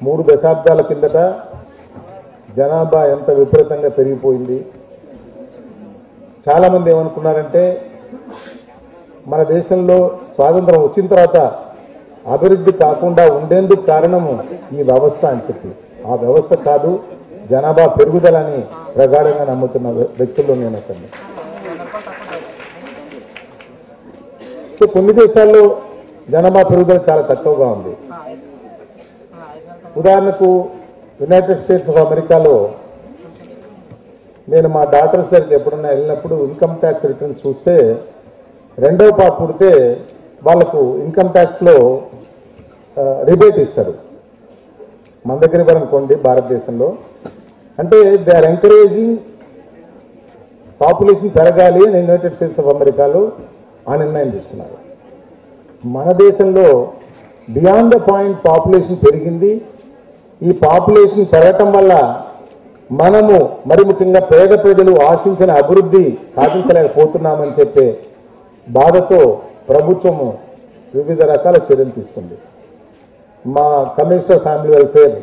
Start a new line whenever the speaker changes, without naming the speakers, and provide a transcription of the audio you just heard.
3 దశాబ్దాల కిందట జనాభా ఎంత విపరీతంగా పెరిగిపోయింది. చాలామంది ఏమనుకున్నారంటే మన దేశంలో స్వాతంత్రం వచ్చిన తర్వాత అభివృద్ధి కాకుండా ఉండేందుకు కారణము ఈ వ్యవస్థ అని చెప్పి. ఆ వ్యవస్థ కాదు, జనాభా పెరుగుదలని ప్రగాఢంగా నమ్ముతున్న వ్యక్తుల్లో నేను ఒకరిని. కొన్ని దేశాల్లో జనాభా పెరుగుదల చాలా తక్కువగా ఉంది. ఉదాహరణకు యునైటెడ్ స్టేట్స్ ఆఫ్ అమెరికాలో నేను మా డాటర్స్ దగ్గరికి ఎప్పుడన్నా వెళ్ళినప్పుడు ఇన్కమ్ ట్యాక్స్ రిటర్న్స్ చూస్తే 2వ పాప పుడితే వాళ్ళకు ఇన్కమ్ ట్యాక్స్లో రిబేట్ ఇస్తారు. మన దగ్గర ఇవ్వరనుకోండి భారతదేశంలో. అంటే దే ఆర్ ఎంకరేజింగ్ పాపులేషన్ పెరగాలి అని యునైటెడ్ స్టేట్స్ ఆఫ్ అమెరికాలో ఆ నిర్ణయం తీసుకున్నారు. మన దేశంలో బియాండ్ ద పాయింట్ పాపులేషన్ పెరిగింది. ఈ పాపులేషన్ పెరగటం వల్ల మనము మరి ముఖ్యంగా పేద ప్రజలు ఆశించిన అభివృద్ధి సాధించలేకపోతున్నామని చెప్పే బాధతో ప్రభుత్వము వివిధ రకాల చర్యలు తీసుకుంది. మా కమిషనర్ ఫ్యామిలీ వెల్ఫేర్